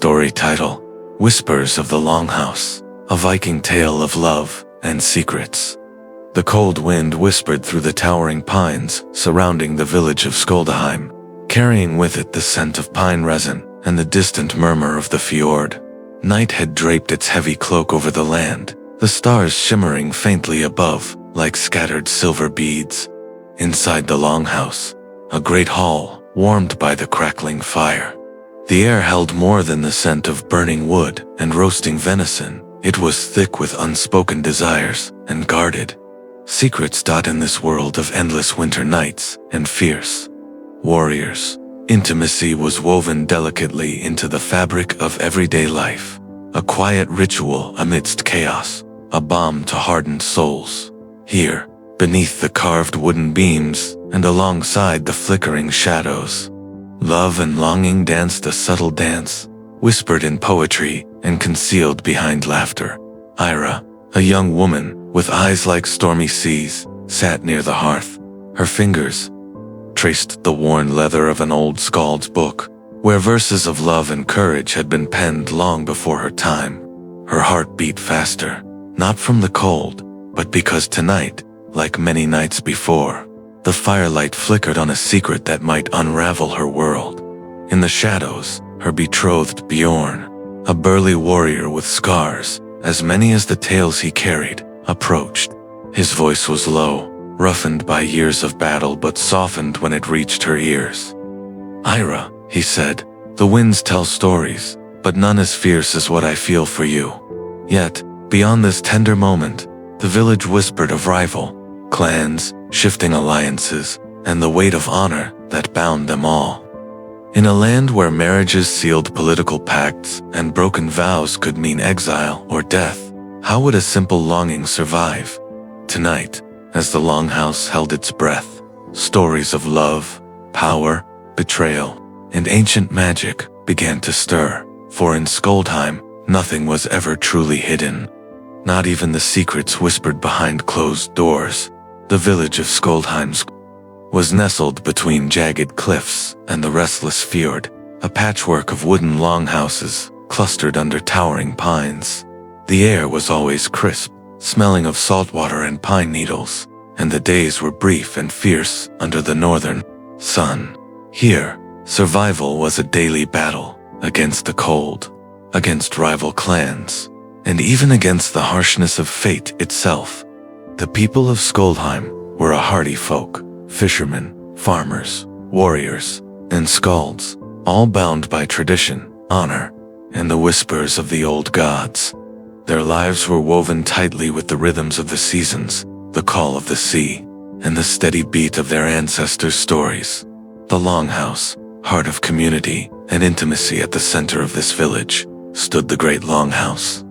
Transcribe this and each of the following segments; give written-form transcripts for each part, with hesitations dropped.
story title, Whispers of the Longhouse, a Viking tale of love and secrets. The cold wind whispered through the towering pines surrounding the village of Skjoldheim, carrying with it the scent of pine resin and the distant murmur of the fjord. Night had draped its heavy cloak over the land, the stars shimmering faintly above like scattered silver beads. Inside the longhouse, a great hall warmed by the crackling fire. The air held more than the scent of burning wood and roasting venison. It was thick with unspoken desires and guarded secrets in this world of endless winter nights and fierce warriors. Intimacy was woven delicately into the fabric of everyday life, a quiet ritual amidst chaos, a balm to hardened souls. Here, beneath the carved wooden beams and alongside the flickering shadows, love and longing danced a subtle dance, whispered in poetry and concealed behind laughter. Ira, a young woman with eyes like stormy seas, sat near the hearth. Her fingers traced the worn leather of an old skald's book, where verses of love and courage had been penned long before her time. Her heart beat faster, not from the cold, but because tonight, like many nights before, the firelight flickered on a secret that might unravel her world. In the shadows, her betrothed Bjorn, a burly warrior with scars, as many as the tales he carried, approached. His voice was low, roughened by years of battle but softened when it reached her ears. "Ira," he said, "the winds tell stories, but none as fierce as what I feel for you." Yet, beyond this tender moment, the village whispered of rival clans, shifting alliances, and the weight of honor that bound them all. In a land where marriages sealed political pacts and broken vows could mean exile or death, how would a simple longing survive? Tonight, as the longhouse held its breath, stories of love, power, betrayal, and ancient magic began to stir, for in Skjoldheim, nothing was ever truly hidden. Not even the secrets whispered behind closed doors. The village of Skjoldheim was nestled between jagged cliffs and the restless fjord, a patchwork of wooden longhouses clustered under towering pines. The air was always crisp, smelling of saltwater and pine needles, and the days were brief and fierce under the northern sun. Here, survival was a daily battle against the cold, against rival clans, and even against the harshness of fate itself. The people of Skjoldheim were a hardy folk, fishermen, farmers, warriors, and skalds, all bound by tradition, honor, and the whispers of the old gods. Their lives were woven tightly with the rhythms of the seasons, the call of the sea, and the steady beat of their ancestors' stories. The longhouse, heart of community and intimacy at the center of this village, stood the great longhouse,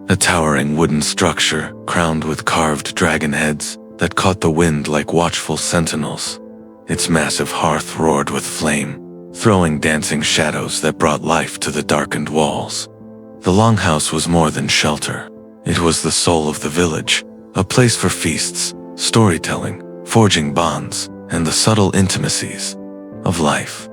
a towering wooden structure crowned with carved dragon heads that caught the wind like watchful sentinels. Its massive hearth roared with flame, throwing dancing shadows that brought life to the darkened walls. The longhouse was more than shelter. It was the soul of the village, a place for feasts, storytelling, forging bonds, and the subtle intimacies of life.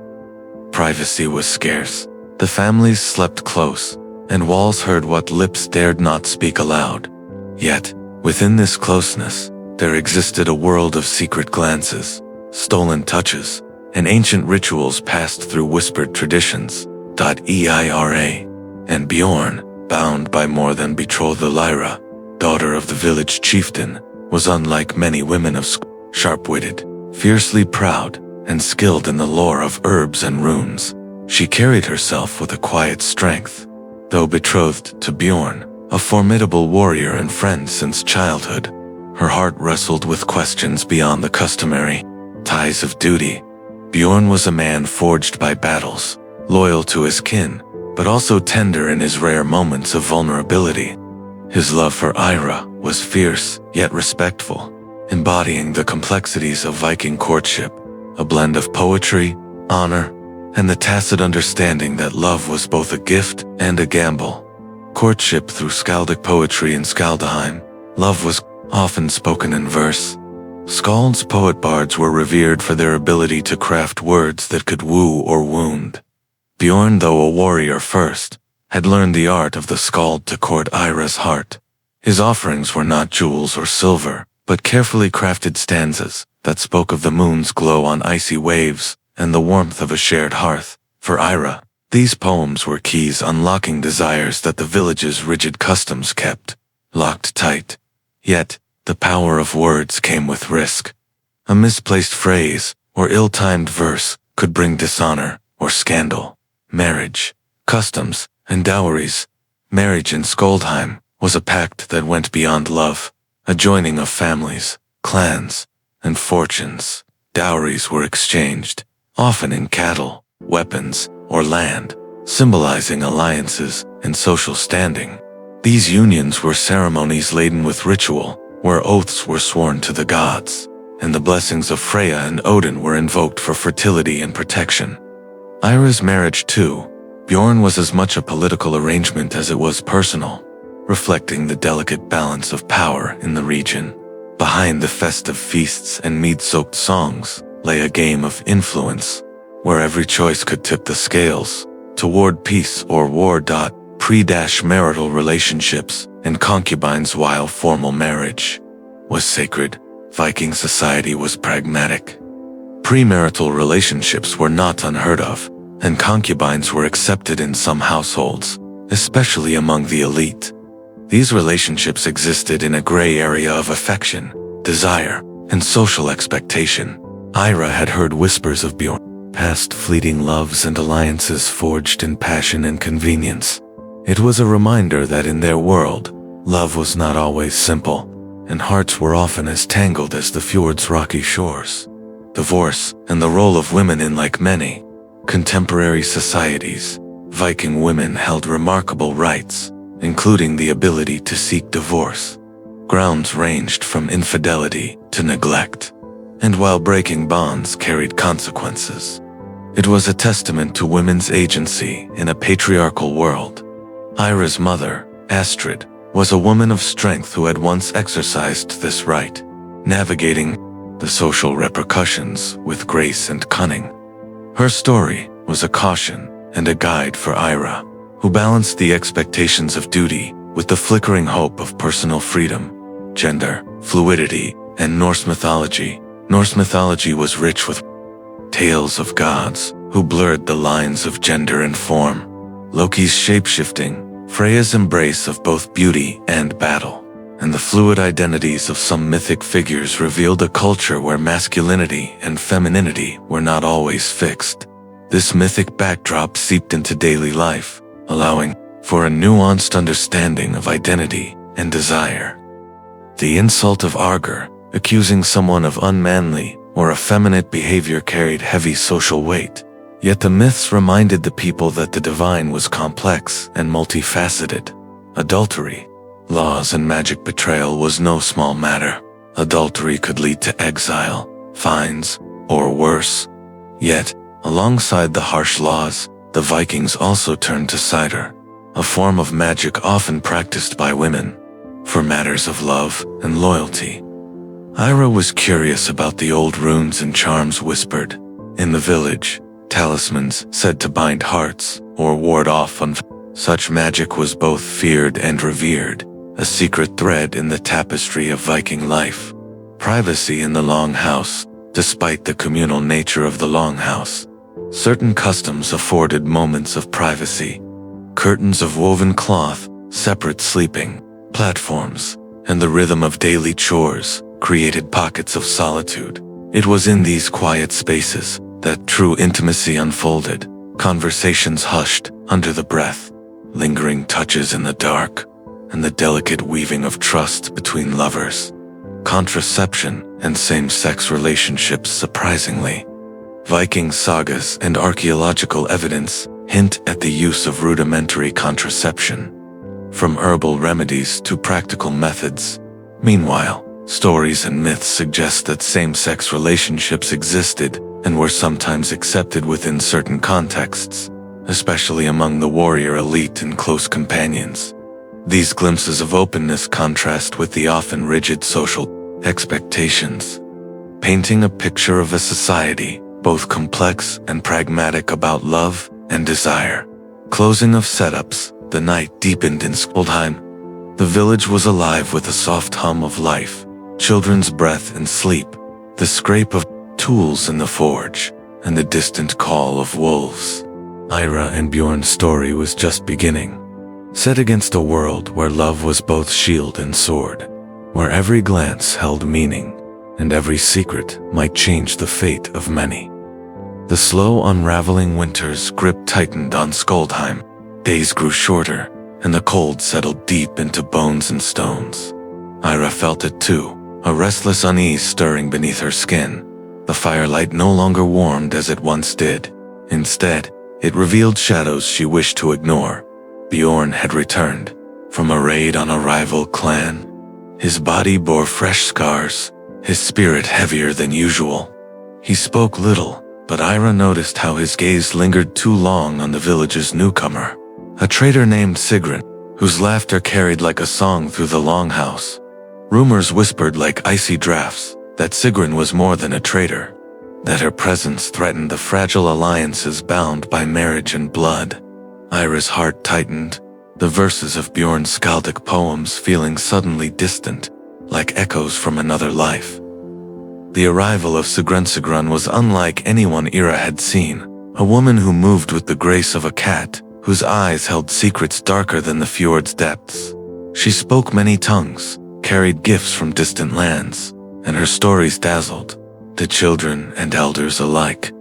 Privacy was scarce. The families slept close, and walls heard what lips dared not speak aloud. Yet, within this closeness, there existed a world of secret glances, stolen touches, and ancient rituals passed through whispered traditions. Eira, and Bjorn, bound by more than betrothed Lyra, daughter of the village chieftain, was unlike many women of sharp-witted, fiercely proud, and skilled in the lore of herbs and runes. She carried herself with a quiet strength. Though betrothed to Bjorn, a formidable warrior and friend since childhood, her heart wrestled with questions beyond the customary ties of duty. Bjorn was a man forged by battles, loyal to his kin, but also tender in his rare moments of vulnerability. His love for Ira was fierce yet respectful, embodying the complexities of Viking courtship, a blend of poetry, honor, and the tacit understanding that love was both a gift and a gamble. Courtship through skaldic poetry in Skjoldheim, love was often spoken in verse. Skalds, poet-bards were revered for their ability to craft words that could woo or wound. Bjorn, though a warrior first, had learned the art of the skald to court Ira's heart. His offerings were not jewels or silver, but carefully crafted stanzas that spoke of the moon's glow on icy waves and the warmth of a shared hearth. For Ira, these poems were keys unlocking desires that the village's rigid customs kept locked tight. Yet, the power of words came with risk. A misplaced phrase or ill-timed verse could bring dishonor or scandal. Marriage, customs, and dowries. Marriage in Skjoldheim was a pact that went beyond love, a joining of families, clans, and fortunes. Dowries were exchanged, often in cattle, weapons, or land, symbolizing alliances and social standing. These unions were ceremonies laden with ritual, where oaths were sworn to the gods, and the blessings of Freya and Odin were invoked for fertility and protection. Ira's marriage, too, Bjorn, was as much a political arrangement as it was personal, reflecting the delicate balance of power in the region. Behind the festive feasts and mead-soaked songs lay a game of influence, where every choice could tip the scales toward peace or war. Pre-marital relationships and concubines, while formal marriage was sacred, Viking society was pragmatic. Premarital relationships were not unheard of, and concubines were accepted in some households, especially among the elite. These relationships existed in a gray area of affection, desire, and social expectation. Ira had heard whispers of Bjorn, past fleeting loves and alliances forged in passion and convenience. It was a reminder that in their world, love was not always simple, and hearts were often as tangled as the fjord's rocky shores. Divorce and the role of women in like many contemporary societies, Viking women held remarkable rights, including the ability to seek divorce. Grounds ranged from infidelity to neglect, and while breaking bonds carried consequences. It was a testament to women's agency in a patriarchal world. Ira's mother, Astrid, was a woman of strength who had once exercised this right, navigating the social repercussions with grace and cunning. Her story was a caution and a guide for Ira, who balanced the expectations of duty with the flickering hope of personal freedom. Gender, fluidity, and Norse mythology. Norse mythology was rich with tales of gods who blurred the lines of gender and form. Loki's shape-shifting, Freya's embrace of both beauty and battle, and the fluid identities of some mythic figures revealed a culture where masculinity and femininity were not always fixed. This mythic backdrop seeped into daily life, allowing for a nuanced understanding of identity and desire. The insult of Arger, accusing someone of unmanly or effeminate behavior, carried heavy social weight. Yet the myths reminded the people that the divine was complex and multifaceted. Adultery, laws, and magic betrayal was no small matter. Adultery could lead to exile, fines, or worse. Yet, alongside the harsh laws, the Vikings also turned to seidr, a form of magic often practiced by women, for matters of love and loyalty. Ira was curious about the old runes and charms whispered in the village. Talismans said to bind hearts or ward off such magic was both feared and revered, a secret thread in the tapestry of Viking life. Privacy in the Longhouse. Despite the communal nature of the Longhouse, certain customs afforded moments of privacy. Curtains of woven cloth, separate sleeping platforms, and the rhythm of daily chores created pockets of solitude. It was in these quiet spaces that true intimacy unfolded, conversations hushed under the breath, lingering touches in the dark, and the delicate weaving of trust between lovers. Contraception and same-sex relationships. Surprisingly, Viking sagas and archaeological evidence hint at the use of rudimentary contraception, from herbal remedies to practical methods. Meanwhile, stories and myths suggest that same-sex relationships existed and were sometimes accepted within certain contexts, especially among the warrior elite and close companions. These glimpses of openness contrast with the often rigid social expectations, painting a picture of a society both complex and pragmatic about love and desire. Closing of setups. the night deepened in Skjoldheim. The village was alive with a soft hum of life, children's breath and sleep, the scrape of tools in the forge, and the distant call of wolves. Ira and Bjorn's story was just beginning. Set against a world where love was both shield and sword, where every glance held meaning, and every secret might change the fate of many. The slow unraveling winter's grip tightened on Skjoldheim. Days grew shorter, and the cold settled deep into bones and stones. Ira felt it too, a restless unease stirring beneath her skin. The firelight no longer warmed as it once did. Instead, it revealed shadows she wished to ignore. Bjorn had returned from a raid on a rival clan. His body bore fresh scars, his spirit heavier than usual. He spoke little, but Ira noticed how his gaze lingered too long on the village's newcomer, a traitor named Seidr, whose laughter carried like a song through the Longhouse. Rumors whispered like icy drafts that Seidr was more than a traitor, that her presence threatened the fragile alliances bound by marriage and blood. Ira's heart tightened, the verses of Bjorn's skaldic poems feeling suddenly distant, like echoes from another life. The arrival of Seidr was unlike anyone Ira had seen, a woman who moved with the grace of a cat, whose eyes held secrets darker than the fjord's depths. She spoke many tongues, carried gifts from distant lands, and her stories dazzled the children and elders alike.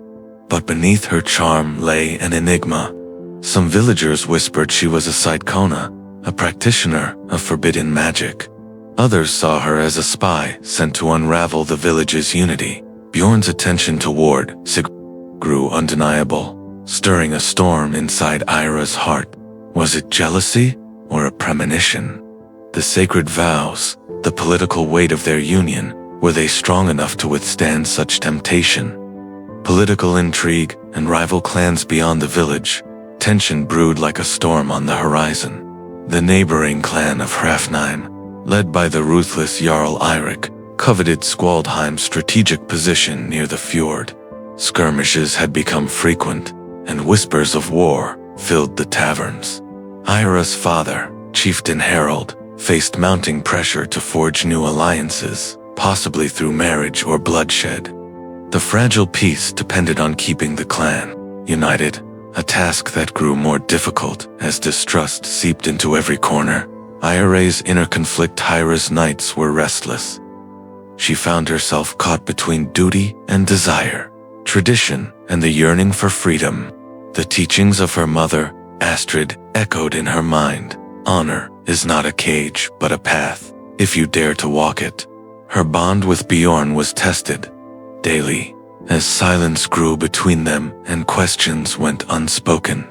But beneath her charm lay an enigma. Some villagers whispered she was a seidr, a practitioner of forbidden magic. Others saw her as a spy sent to unravel the village's unity. Bjorn's attention toward Seidr grew undeniable, stirring a storm inside Ira's heart. Was it jealousy or a premonition? The sacred vows, the political weight of their union, were they strong enough to withstand such temptation? Political intrigue and rival clans beyond the village, tension brewed like a storm on the horizon. The neighboring clan of Hrafnheim, led by the ruthless Jarl Eirik, coveted Skjoldheim's strategic position near the fjord. Skirmishes had become frequent, and whispers of war filled the taverns. Ira's father, Chieftain Harold, faced mounting pressure to forge new alliances, possibly through marriage or bloodshed. The fragile peace depended on keeping the clan united, a task that grew more difficult as distrust seeped into every corner. Ira's inner conflict. Ira's nights were restless. She found herself caught between duty and desire, tradition and the yearning for freedom. The teachings of her mother, Astrid, echoed in her mind. Honor is not a cage, but a path, if you dare to walk it. Her bond with Bjorn was tested daily, as silence grew between them and questions went unspoken.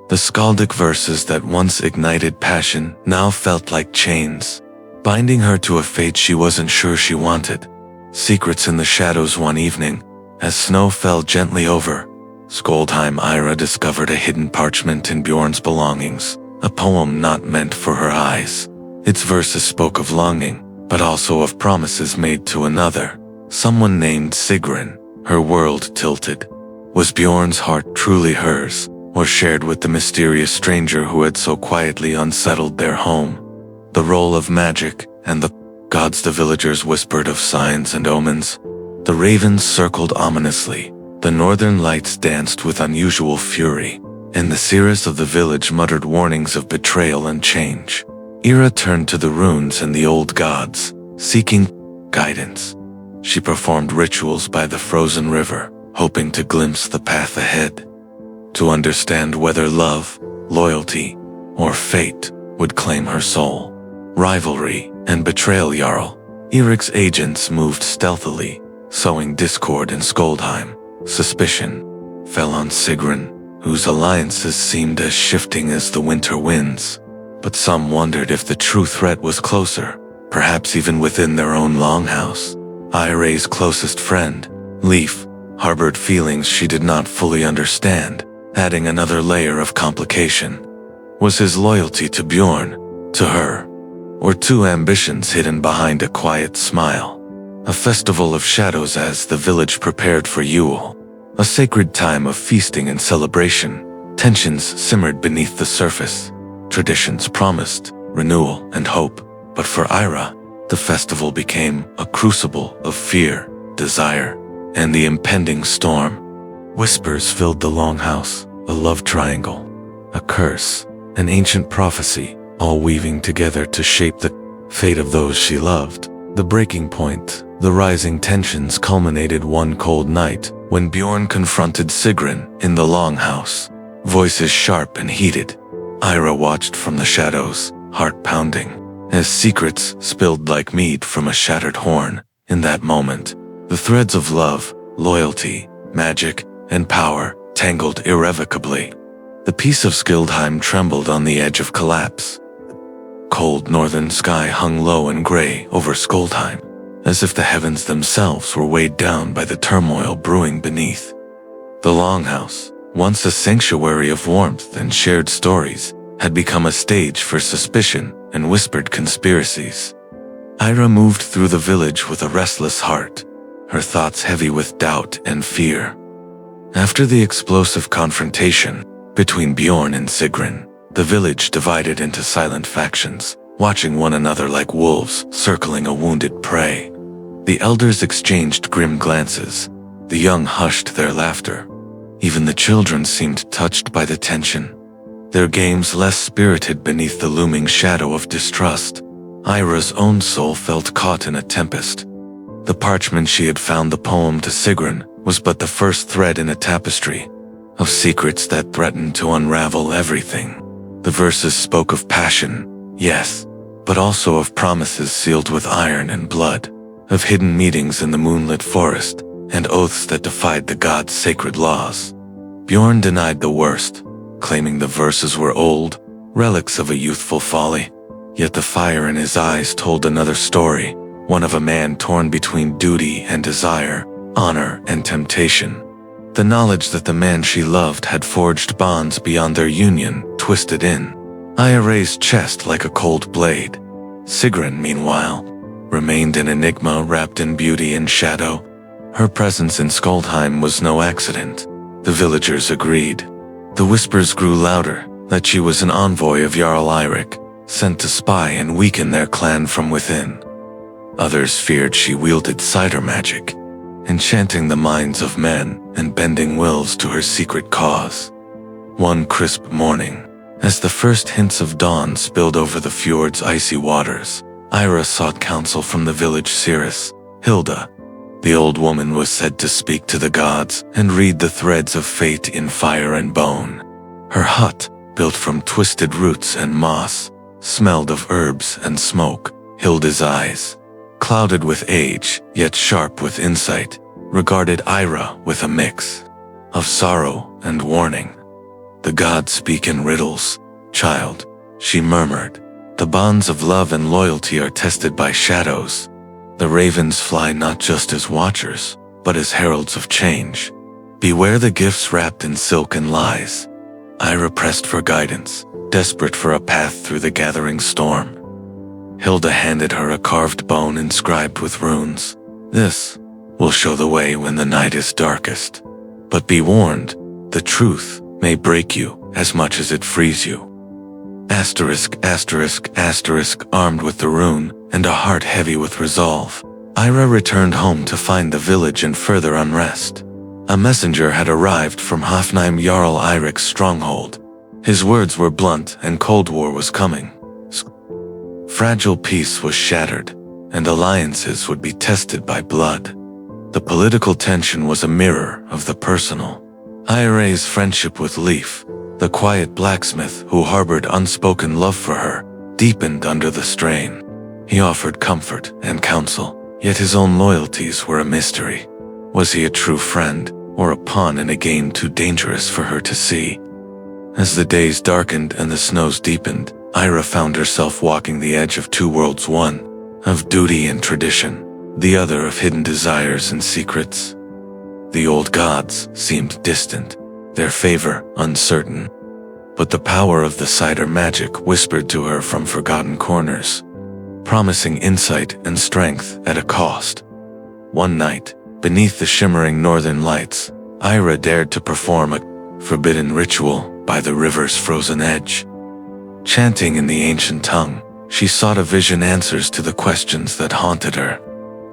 The skaldic verses that once ignited passion now felt like chains, binding her to a fate she wasn't sure she wanted. Secrets in the shadows. One evening, as snow fell gently over Skjoldheim, Ira discovered a hidden parchment in Bjorn's belongings, a poem not meant for her eyes. Its verses spoke of longing, but also of promises made to another, someone named Seidr. Her world tilted. Was Bjorn's heart truly hers, or shared with the mysterious stranger who had so quietly unsettled their home? The role of magic and the gods. The villagers whispered of signs and omens. The ravens circled ominously. The northern lights danced with unusual fury, and the seers of the village muttered warnings of betrayal and change. Ira turned to the runes and the old gods, seeking guidance. She performed rituals by the frozen river, hoping to glimpse the path ahead, to understand whether love, loyalty, or fate would claim her soul. Rivalry and betrayal. Jarl Eirik's agents moved stealthily, sowing discord in Skjoldheim. Suspicion fell on Seidr, whose alliances seemed as shifting as the winter winds. But some wondered if the true threat was closer, perhaps even within their own Longhouse. Ira's closest friend, Leif, harbored feelings she did not fully understand, adding another layer of complication. Was his loyalty to Bjorn, to her, or two ambitions hidden behind a quiet smile? A festival of shadows as the village prepared for Yule, a sacred time of feasting and celebration. Tensions simmered beneath the surface. traditions promised renewal and hope, but for Ira, the festival became a crucible of fear, desire, and the impending storm. Whispers filled the Longhouse, a love triangle, a curse, an ancient prophecy, all weaving together to shape the fate of those she loved. The breaking point, the rising tensions culminated one cold night when Bjorn confronted Sigrun in the Longhouse. Voices sharp and heated, Ira watched from the shadows, heart pounding, as secrets spilled like mead from a shattered horn. In that moment, the threads of love, loyalty, magic, and power tangled irrevocably. The peace of Skjoldheim trembled on the edge of collapse. Cold northern sky hung low and gray over Skjoldheim, as if the heavens themselves were weighed down by the turmoil brewing beneath. The Longhouse, once a sanctuary of warmth and shared stories, had become a stage for suspicion and whispered conspiracies. Ira moved through the village with a restless heart, her thoughts heavy with doubt and fear. After the explosive confrontation between Bjorn and Sigrun, the village divided into silent factions, watching one another like wolves circling a wounded prey. The elders exchanged grim glances, the young hushed their laughter. Even the children seemed touched by the tension, their games less spirited beneath the looming shadow of distrust. Ira's own soul felt caught in a tempest. The parchment she had found, the poem to Sigrun, was but the first thread in a tapestry of secrets that threatened to unravel everything. The verses spoke of passion, yes, but also of promises sealed with iron and blood, of hidden meetings in the moonlit forest, and oaths that defied the gods' sacred laws. Bjorn denied the worst, claiming the verses were old, relics of a youthful folly. Yet the fire in his eyes told another story, one of a man torn between duty and desire, honor and temptation. The knowledge that the man she loved had forged bonds beyond their union twisted in Ira's chest like a cold blade. Sigrun, meanwhile, remained an enigma wrapped in beauty and shadow. Her presence in Skjoldheim was no accident. The villagers agreed. The whispers grew louder that she was an envoy of Jarl Eirik, sent to spy and weaken their clan from within. Others feared she wielded seidr magic, enchanting the minds of men and bending wills to her secret cause. One crisp morning, as the first hints of dawn spilled over the fjord's icy waters, Ira sought counsel from the village seeress, Hilda. The old woman was said to speak to the gods and read the threads of fate in fire and bone. Her hut, built from twisted roots and moss, smelled of herbs and smoke. Hilda's eyes, clouded with age yet sharp with insight, regarded Ira with a mix of sorrow and warning. "The gods speak in riddles, child," she murmured. "The bonds of love and loyalty are tested by shadows. The ravens fly not just as watchers, but as heralds of change. Beware the gifts wrapped in silk and lies." Ira pressed for guidance, desperate for a path through the gathering storm. Hilda handed her a carved bone inscribed with runes. "This will show the way when the night is darkest. But be warned, the truth may break you as much as it frees you." Armed with the rune and a heart heavy with resolve, Ira returned home to find the village in further unrest. A messenger had arrived from Hafnheim, Jarl Eirik's stronghold. His words were blunt and Cold War was coming. Fragile peace was shattered, and alliances would be tested by blood. The political tension was a mirror of the personal. Ira's friendship with Leif, the quiet blacksmith who harbored unspoken love for her, deepened under the strain. He offered comfort and counsel, yet his own loyalties were a mystery. Was he a true friend, or a pawn in a game too dangerous for her to see? As the days darkened and the snows deepened, Ira found herself walking the edge of two worlds, one of duty and tradition, the other of hidden desires and secrets. The old gods seemed distant, their favor uncertain, but the power of the seidr magic whispered to her from forgotten corners, promising insight and strength at a cost. One night, beneath the shimmering northern lights, Ira dared to perform a forbidden ritual by the river's frozen edge. Chanting in the ancient tongue, she sought a vision answers to the questions that haunted her.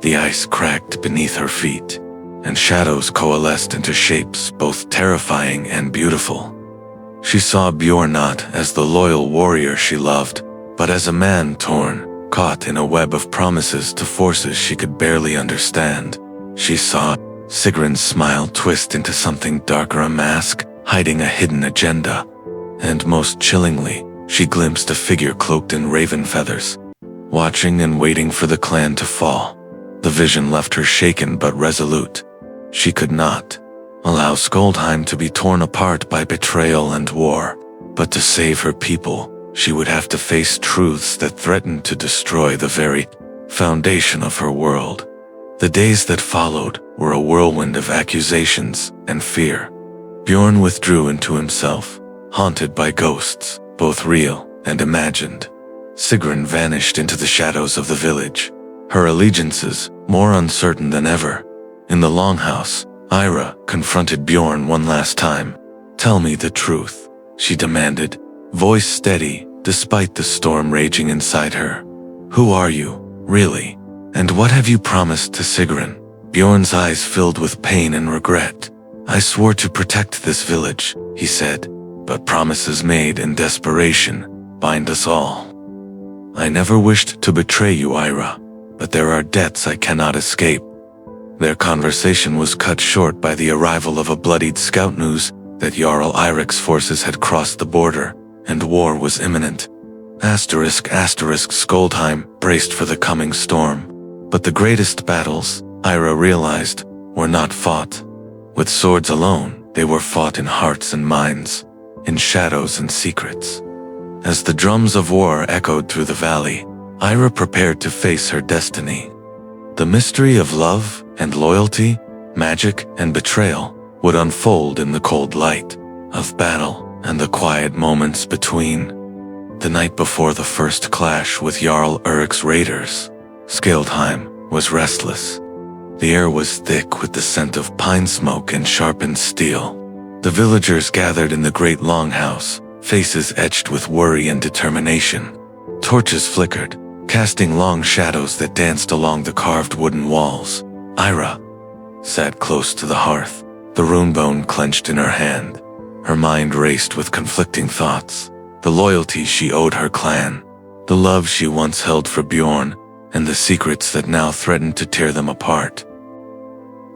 The ice cracked beneath her feet, and shadows coalesced into shapes both terrifying and beautiful. She saw Bjorn not as the loyal warrior she loved, but as a man torn, caught in a web of promises to forces she could barely understand. She saw Sigrun's smile twist into something darker, a mask hiding a hidden agenda. And most chillingly, she glimpsed a figure cloaked in raven feathers, watching and waiting for the clan to fall. The vision left her shaken but resolute. She could not allow Skjoldheim to be torn apart by betrayal and war, but to save her people, she would have to face truths that threatened to destroy the very foundation of her world. The days that followed were a whirlwind of accusations and fear. Bjorn withdrew into himself, haunted by ghosts, both real and imagined. Sigrun vanished into the shadows of the village, her allegiances more uncertain than ever. In the Longhouse, Ira confronted Bjorn one last time. "Tell me the truth," she demanded, voice steady despite the storm raging inside her. "Who are you, really? And what have you promised to Sigrun?" Bjorn's eyes filled with pain and regret. "I swore to protect this village," he said, "but promises made in desperation bind us all. I never wished to betray you, Ira, but there are debts I cannot escape." Their conversation was cut short by the arrival of a bloodied scout news that Jarl Eirik's forces had crossed the border, and war was imminent. Skjoldheim braced for the coming storm. But the greatest battles, Ira realized, were not fought with swords alone. They were fought in hearts and minds, in shadows and secrets. As the drums of war echoed through the valley, Ira prepared to face her destiny. The mystery of love and loyalty, magic and betrayal would unfold in the cold light of battle and the quiet moments between. The night before the first clash with Jarl Erik's raiders, Skjoldheim was restless. The air was thick with the scent of pine smoke and sharpened steel. The villagers gathered in the great longhouse, faces etched with worry and determination. Torches flickered, casting long shadows that danced along the carved wooden walls. Ira sat close to the hearth, the runebone clenched in her hand. Her mind raced with conflicting thoughts. The loyalty she owed her clan, the love she once held for Bjorn, and the secrets that now threatened to tear them apart.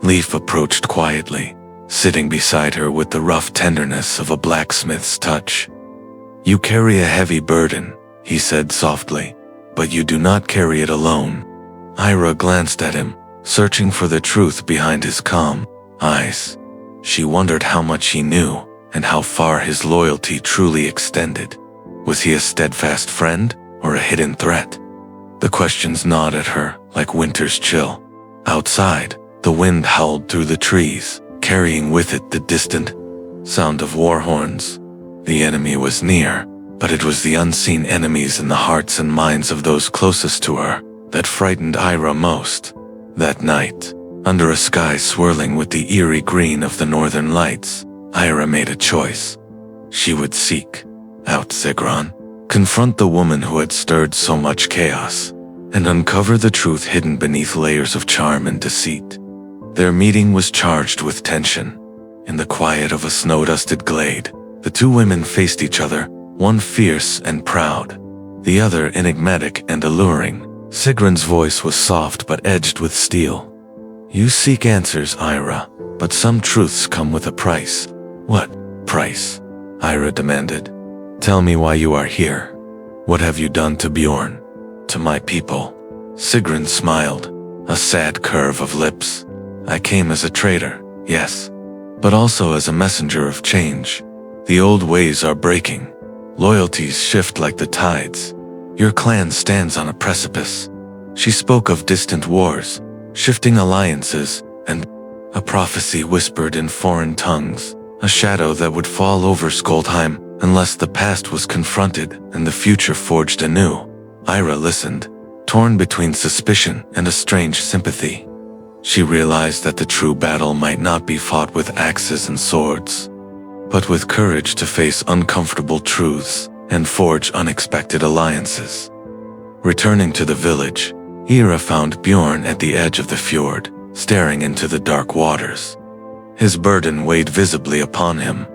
Leif approached quietly, sitting beside her with the rough tenderness of a blacksmith's touch. "You carry a heavy burden," he said softly, "but you do not carry it alone." Ira glanced at him, searching for the truth behind his calm eyes. She wondered how much he knew, and how far his loyalty truly extended. Was he a steadfast friend, or a hidden threat? The questions gnawed at her like winter's chill. Outside, the wind howled through the trees, carrying with it the distant sound of war horns. The enemy was near, but it was the unseen enemies in the hearts and minds of those closest to her that frightened Ira most. That night, under a sky swirling with the eerie green of the northern lights, Ira made a choice. She would seek out Sigrun, confront the woman who had stirred so much chaos, and uncover the truth hidden beneath layers of charm and deceit. Their meeting was charged with tension. In the quiet of a snow-dusted glade, the two women faced each other, one fierce and proud, the other enigmatic and alluring. Sigrun's voice was soft but edged with steel. "You seek answers, Ira, but some truths come with a price." "What price?" Ira demanded. "Tell me why you are here. What have you done to Bjorn? To my people?" Sigrun smiled, a sad curve of lips. "I came as a traitor, yes, but also as a messenger of change. The old ways are breaking. Loyalties shift like the tides. Your clan stands on a precipice." She spoke of distant wars, shifting alliances, and a prophecy whispered in foreign tongues, a shadow that would fall over Skjoldheim unless the past was confronted and the future forged anew. Ira listened, torn between suspicion and a strange sympathy. She realized that the true battle might not be fought with axes and swords, but with courage to face uncomfortable truths and forge unexpected alliances. Returning to the village, Ira found Bjorn at the edge of the fjord, staring into the dark waters. His burden weighed visibly upon him.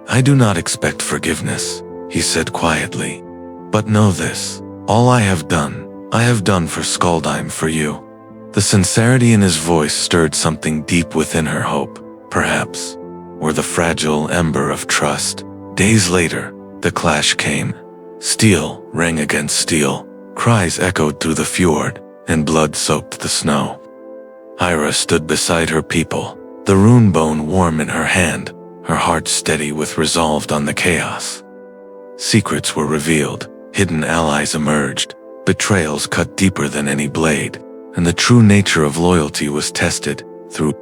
"I do not expect forgiveness," he said quietly. "But know this, all I have done for Skjoldheim, for you." The sincerity in his voice stirred something deep within her. Hope, perhaps, or the fragile ember of trust. Days later, the clash came. Steel rang against steel, cries echoed through the fjord, and blood soaked the snow. Ira stood beside her people, the rune bone warm in her hand, her heart steady with resolve on the chaos. Secrets were revealed, hidden allies emerged, betrayals cut deeper than any blade, and the true nature of loyalty was tested. Through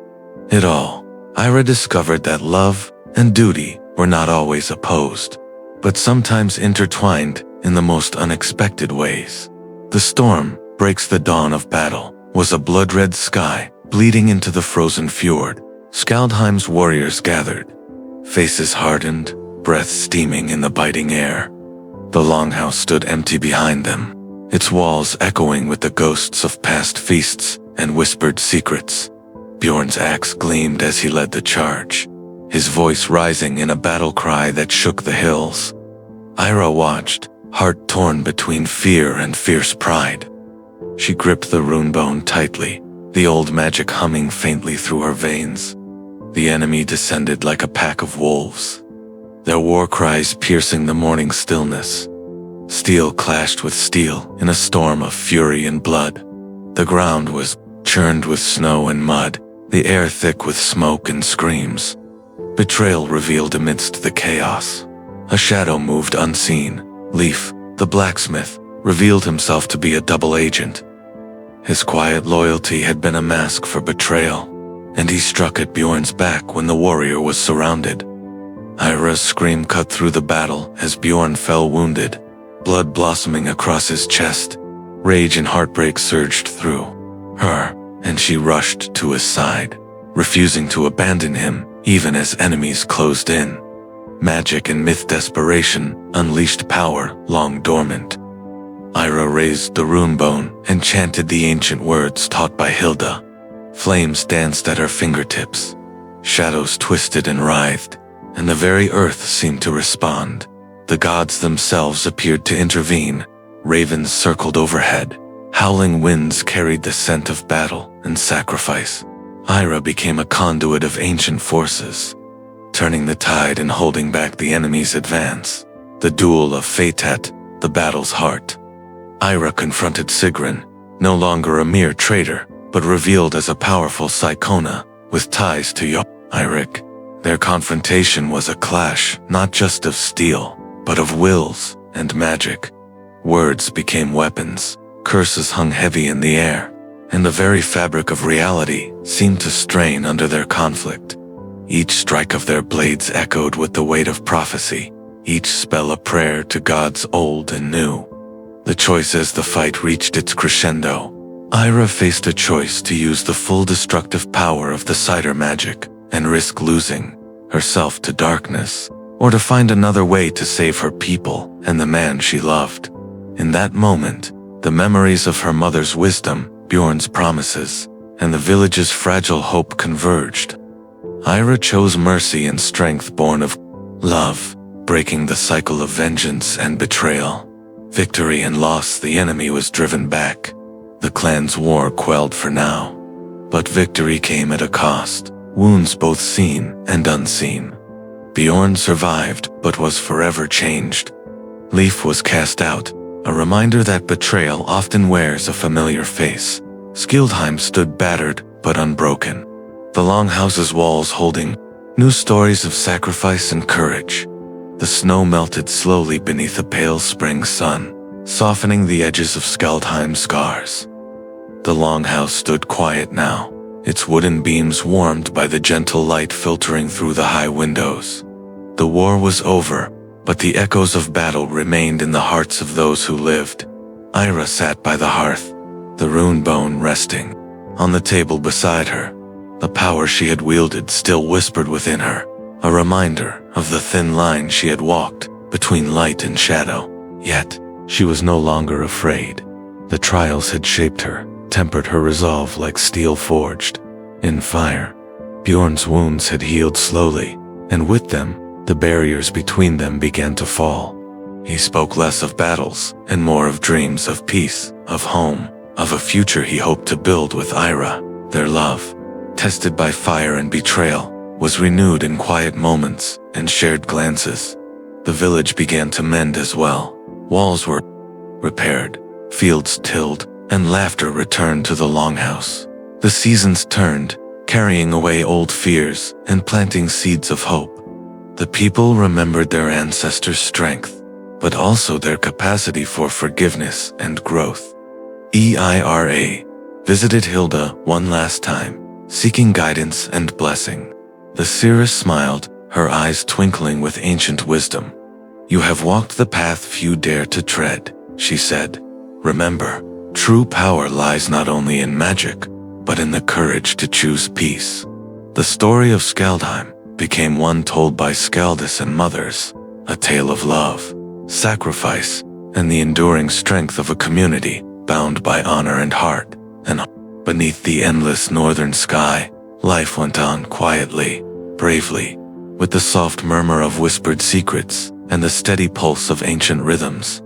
it all, Ira discovered that love and duty were not always opposed, but sometimes intertwined in the most unexpected ways. The storm breaks the dawn of battle was a blood-red sky bleeding into the frozen fjord. Skjoldheim's warriors gathered, faces hardened, breath steaming in the biting air. The Longhouse stood empty behind them, its walls echoing with the ghosts of past feasts and whispered secrets. Bjorn's axe gleamed as he led the charge, his voice rising in a battle cry that shook the hills. Ira watched, heart torn between fear and fierce pride. She gripped the runebone tightly, the old magic humming faintly through her veins. The enemy descended like a pack of wolves, their war cries piercing the morning stillness. Steel clashed with steel in a storm of fury and blood. The ground was churned with snow and mud, the air thick with smoke and screams. Betrayal revealed amidst the chaos. A shadow moved unseen. Leif, the blacksmith, revealed himself to be a double agent. His quiet loyalty had been a mask for betrayal, and he struck at Bjorn's back when the warrior was surrounded. Ira's scream cut through the battle as Bjorn fell wounded, blood blossoming across his chest. Rage and heartbreak surged through her, and she rushed to his side, refusing to abandon him even as enemies closed in. Magic and myth desperation unleashed power long dormant. Ira raised the runebone and chanted the ancient words taught by Hilda. Flames danced at her fingertips. Shadows twisted and writhed, and the very earth seemed to respond. The gods themselves appeared to intervene. Ravens circled overhead. Howling winds carried the scent of battle and sacrifice. Ira became a conduit of ancient forces, turning the tide and holding back the enemy's advance. The duel of fate at the battle's heart. Ira confronted Sigrun, no longer a mere traitor, but revealed as a powerful Psychona with ties to Eirik. Their confrontation was a clash not just of steel, but of wills and magic. Words became weapons, curses hung heavy in the air, and the very fabric of reality seemed to strain under their conflict. Each strike of their blades echoed with the weight of prophecy, each spell a prayer to gods old and new. The choice as the fight reached its crescendo, Ira faced a choice to use the full destructive power of the seidr magic and risk losing herself to darkness, or to find another way to save her people and the man she loved. In that moment, the memories of her mother's wisdom, Bjorn's promises, and the village's fragile hope converged. Ira chose mercy and strength born of love, breaking the cycle of vengeance and betrayal. Victory and loss, the enemy was driven back. The clan's war quelled for now. But victory came at a cost, wounds both seen and unseen. Bjorn survived, but was forever changed. Leif was cast out, a reminder that betrayal often wears a familiar face. Skjoldheim stood battered, but unbroken. The Longhouse's walls holding new stories of sacrifice and courage. The snow melted slowly beneath a pale spring sun, softening the edges of Skjoldheim's scars. The Longhouse stood quiet now, its wooden beams warmed by the gentle light filtering through the high windows. The war was over, but the echoes of battle remained in the hearts of those who lived. Ira sat by the hearth, the rune bone resting on the table beside her. The power she had wielded still whispered within her, a reminder of the thin line she had walked between light and shadow. Yet, she was no longer afraid. The trials had shaped her, tempered her resolve like steel forged in fire. Bjorn's wounds had healed slowly, and with them, the barriers between them began to fall. He spoke less of battles and more of dreams of peace, of home, of a future he hoped to build with Ira. Their love, tested by fire and betrayal, was renewed in quiet moments and shared glances. The village began to mend as well. Walls were repaired, fields tilled, and laughter returned to the Longhouse. The seasons turned, carrying away old fears and planting seeds of hope. The people remembered their ancestors' strength, but also their capacity for forgiveness and growth. Eira visited Hilda one last time, seeking guidance and blessing. The seeress smiled, her eyes twinkling with ancient wisdom. "You have walked the path few dare to tread," she said. "Remember, true power lies not only in magic, but in the courage to choose peace." The story of Skjoldheim became one told by Skaldis and mothers, a tale of love, sacrifice, and the enduring strength of a community bound by honor and heart. And beneath the endless northern sky, life went on quietly, bravely, with the soft murmur of whispered secrets and the steady pulse of ancient rhythms.